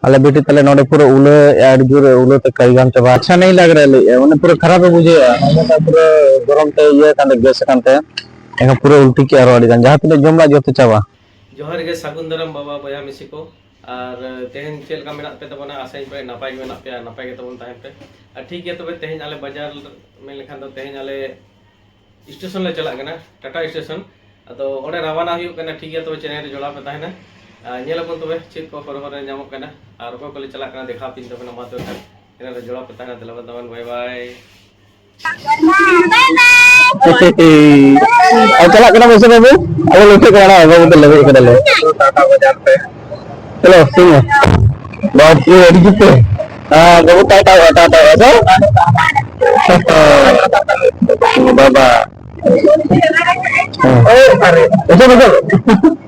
अले बेटी तले नोडे पूरा उले ऐड जुरे उले तक कई गाम चबा अच्छा नहीं लग रहा है उन्हें पूरा खराब है मुझे हमें पूरा गरम ते ये कांदे गैस कांते एंगा पूरा उल्टी की आरो आड़ी जहाँ तले जमला जो ते चबा जोहर गे सागुन दाराम बाबा बया मिसी को और तेहन चेल का मेना पे तबना आसाई पे नापाय मेना पे नापाय के तबन ताहेन पे ठीक है तबे तेहन आले बाजार में लेखान दो तेहन आले स्टेशन ले चला गना टाटा स्टेशन तो ओडे रवाना हुई कना ठीक है तबे चेन्नई रे जोड़ा पे ताहेना ñelapon तबे चेक को खबर ñamok kana और को कले चला कना देखा पिन तबे नमा तो एना रे जोड़ा पे ताहेना दलबन तबन बाय बाय चला कना बस बाबू अब लोटे करा बाबू तो लगे करा ले टाटा बाजार पे चलो सुनो बहुत ये रेडी कितने हां बाबू टाटा टाटा ऐसा बाबा ओ अरे ऐसा मतलब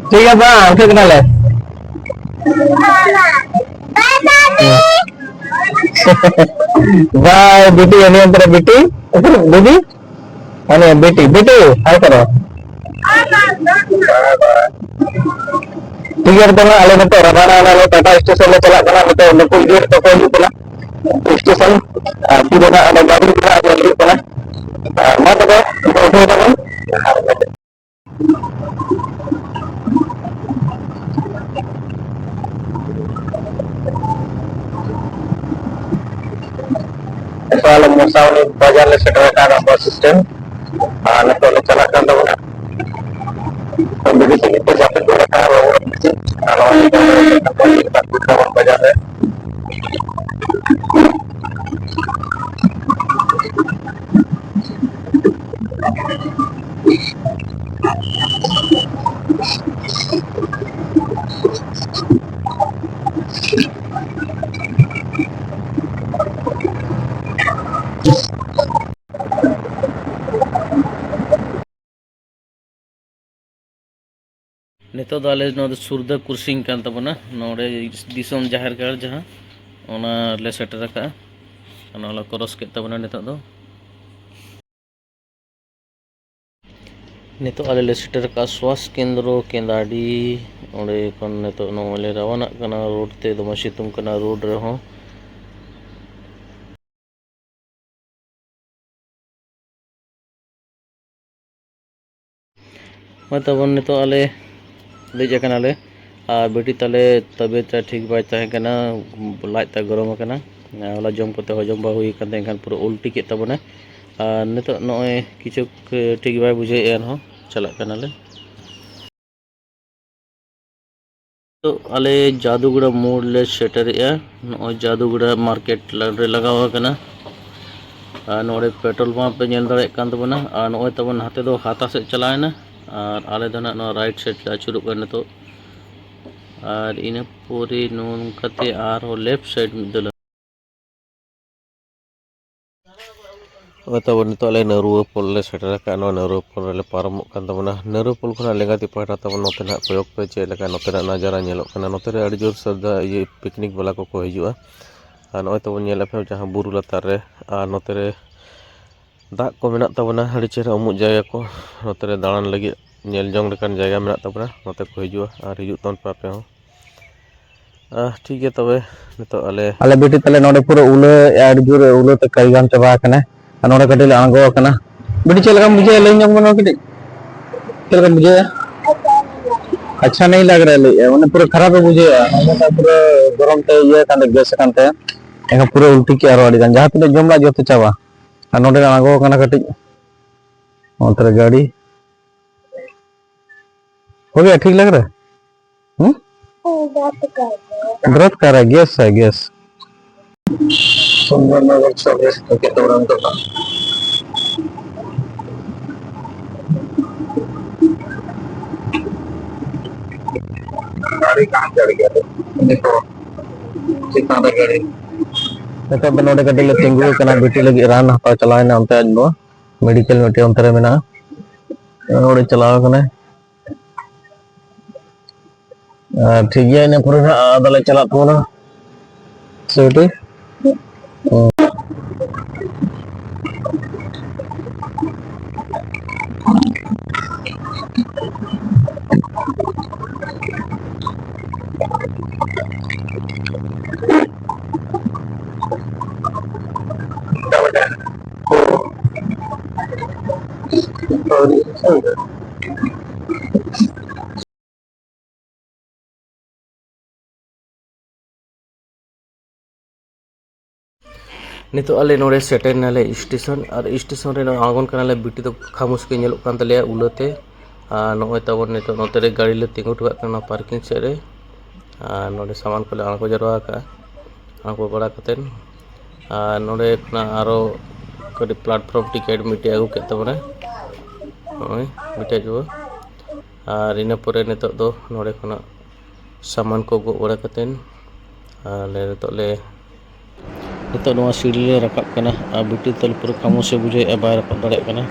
ठीक है बा ओके कना ले बाय बेटी यानी अंतर बेटी बेटी अरे बेटी बेटी हाय करो ठीक है तो आले नतो रवाना आले टाटा स्टेशन ले चला कना नतो नको गेट तो को कना स्टेशन पूरा ना आले गाड़ी पूरा आले कना मा तो उठो तो soal musau ni bajar le setor kan bus system na to le chala kan do na begitu kita sampai ke kalau kita bajar le नितो दाले नोदे सुरदा कुर्सिंग कान तबना नोडे दिसोम जाहिर गाड़ जहां ओना ले सेटर का ओना ला क्रॉस के तबना नितो दो नितो आले ले सेटर का स्वास्थ्य केंद्र केंदाडी ओडे कोन नितो नो ले रवाना कना रोड ते दमा सितुम कना रोड रे हो मतबन नितो आले देजा कना ले आ बेटी तले तबीयत ठीक बाय ताहे कना लाइट ता गरम कना वाला जम करते हजम बा हुई कते खान पूरा उल्टी के तबने आ नितो नय किछु ठीक बाय बुझे एन हो चला कना ले तो आले जादूगुड़ा मोड़ ले सेटर या नय जादूगुड़ा मार्केट रे लगाव कना आ नोडे पेट्रोल पंप पे नेल दड़े कान तबना आ नय तबन हाते दो हाथा से चलायना और आले दो ना राइट साइड आचुर करने तो और इन पूरी नून कते और लेफ्ट साइड मिदल तब नितले नरुआ पोल ले सेटर का नरुआ पोल ले पारम कान तबना नरुआ पोल खना लेगाती पाटा तब नोते ना प्रयोग पे चे लेका नोते ना नजारा नेलो कना नोते रे अड़ी जोर सरदा ये पिकनिक वाला को हिजुआ और नय तब नेल पे जहां बुरु लतार रे और नोते रे दाग को मेना तबना अड़ी चेहरा उमुक जायगा को नोते रे दाड़ान लगी नेल जोंग लेकान जायगा मेना तबना नोते को हिजुआ और हिजु तन पापे हो ठीक है तबे नितो आले बेटी तले नोडे पूरा उले ऐड जुरे उले तक कई गाम चबा कना नोडे कटे ले आंगो कना बेटी चलका मुझे ले जम बनो कटे चलका मुझे अच्छा नहीं लग रहा है उन्हें पूरा खराब है मुझे हमें पूरा गरम ते ये कांदे गैस कांते एंगा पूरा उल्टी की आरो आड़ी जहाँ तले जमला जो ते चबा नोडे आंगो कना कटे ओंतरे गाड़ी हो गया ठीक लग रहा है व्रत कर गैस है गैस सुंदरनगर 26 के दौरान तो गाड़ी कहां चढ़ गया देखो कितना बड़ा गाड़ी तो बनोडे कटे ले तिंगु कना बेटी लगी रान हता चलाए ना अंते अजनो मेडिकल में अंतरे में ना नोडे चलाव कना ठीक है इन्हें पूरा आदले चला पूरा सेठी नितो आले नोड़े सेटेल नाले स्टेशन और स्टेशन रे आगन कनाले बिटी तो खामुस के नेलोक कान तलेया उलते नोय तबन नितो नोते रे गाड़ी ले तिंगु टुका कना पार्किंग सेट रे नोड़े सामान को ले आंको जरवा का आंको बड़ा कतेन नोड़े ना आरो कड़ी प्लेटफॉर्म टिकट मिटे आगु के तबने ओय मिटे जो और इना परे नितो दो नोड़े खना सामान को गो बड़ा कतेन ले नितो ले नितो नोआ सीढ़ी ले रकाब कना बिटी तल पूरा खामोश से बुझे बाय रकाब दाड़े कना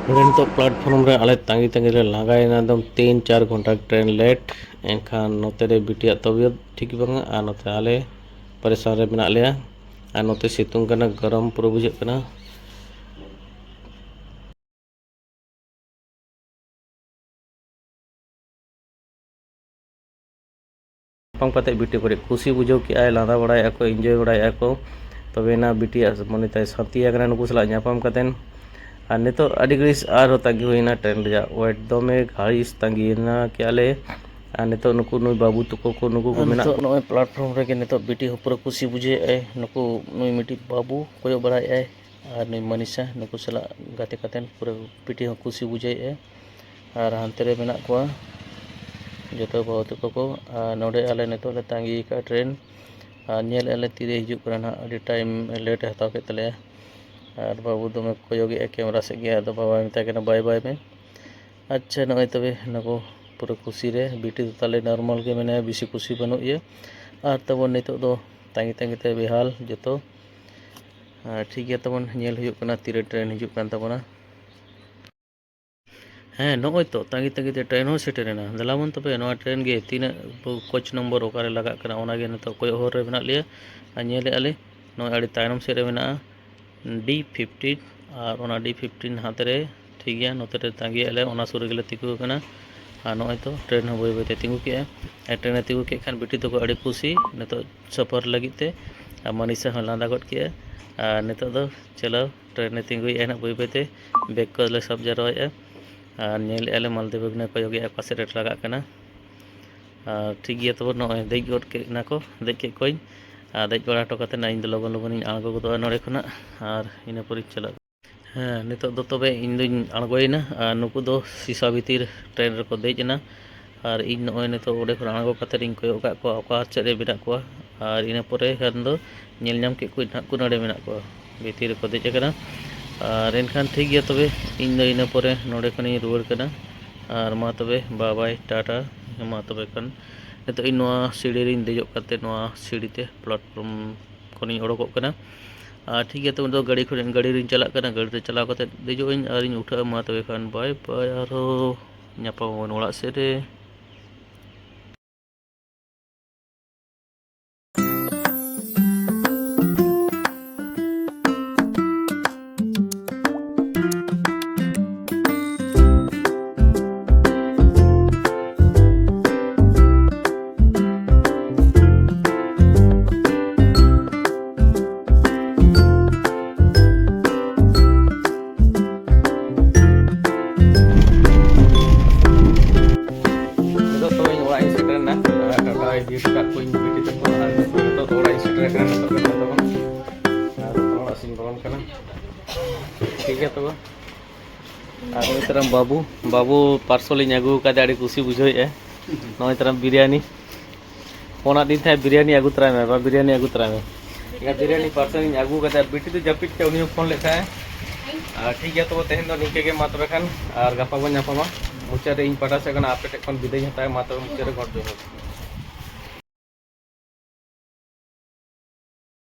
नोड़े नितो प्लेटफॉर्म रे आले तांगी तांगी रे लागायना एकदम 3-4 घंटा ट्रेन लेट एनखान नोते रे बिटिया तबियत ठीक बांगा आ नोते आले परेशान रे मेना लेया आ नोते सितुंग कना गरम पूरा बुझे कना पम कते बिटी करे खुशी बुझो कि आय लादा बड़ाय ako एंजॉय बड़ाय ako तबे ना बिटी मने ताय शांति आगना नुकु सला ᱧᱟᱯᱟᱢ कतेन और नितो अडी ग्रीस आर तांगी होइना ट्रेन रे वेट दमे घाड़ीस तांगीना के आले और नितो नुकु नुई बाबू तुको को नुकु को मेना नोय प्लेटफॉर्म रे के नितो बिटी पूरा खुशी बुझे आय नुकु नुई मिटी बाबू कोयो बड़ाय आय और नुई मनीषा नुकु सला गाते कतेन पूरा बिटी खुशी बुझे आय और हानते रे मेना को जो बहुत को नोड़े आले नितो ले तांगी का ट्रेन नेल आले तीरे हिजुक करना अडी टाइम लेट हताव के तले और बाबू दमे कोयोगे कैमरा से गया तो बाबा मिता के बाय बाय में अच्छा नय तबे नको पूरा खुशी रे बिटी तो ताले नॉर्मल के मैंने बेसी खुशी बनो ये और तबन नितो दो तांगी तांगी ते बेहाल जतो ठीक गया तबन नेल हुजुक कना तीरे ट्रेन हिजुक कान तबना हाँ नय तो तांगी तांगी ते ट्रेन हो सेटेरेना दलामन तबे नवा ट्रेन गे तीन कोच नंबर ओकारे लगा कना ओना गे नितो कोय होर रे मेना लिया नेले आले नय अड़ी तायनम से रे मेना D15 और ओना D15 हाथ रे ठीक गया नोते रे तांगी आले ओना सुर गेले तिकु कना और नय तो ट्रेन हो बय बय ते तिंगु के ट्रेन तिंगु के खान बिटी तो अड़ी खुशी नितो सफर लगी ते मनीषा हो लांदा गट के नितो दो चलो ट्रेन तिंगु एना बय बय ते बैग को ले सब जरवाया नेल आले मालदेव ने कोयोगे पासे रेट लगा कना ठीक गया तब नय देख गट के ना को देख के कोई देख बड़ा टो कते ना इन लगन लगन इन आगो गदो नोड़े खना और इना पर चला हाँ नितो दो तबे इन दुñ आगोइना नुकु दो सीसा भीतिर ट्रेन रे को देजना और इन नय नितो ओडे खन आगो कते इन कोयो का को ओका चेरे बिना को और इना परे खान दो नेल नाम के कोई ना को नोड़े मेना को भीतिर को देज कना और एनखान ठीक गया तबे इन दो इना परे नोड़े खन रुवार कना और मा तबे बाय बाय टाटा मा तबे कन नितो इन नोआ सीढ़ी रे देजो कते नोआ सीढ़ी ते प्लेटफॉर्म खनि ओडोक कना ठीक गया तो गाड़ी खन गाड़ी रे चला कना गाड़ी रे चला कते देजो इन और इन उठा मा तबे खान बाय बाय आरो ᱧᱟᱯᱟᱢ ओड़ा से रे ठीक है तो तरह बाबू बाबू पार्सल आगू का खुशी बुझे नई तरह बिरियानी फोना दिन थे बिरियानी आगू तरा में बिरियानी आगू तरा में बिरियानी पार्सल आगू का बिटी तो जपिट के उन्हीं फोन लेता है ठीक है तो तेहन निके के मातबे खान और गापा बन मुचारे इन पाटा से आपे टेक विदाई हता है मुचारे घर जो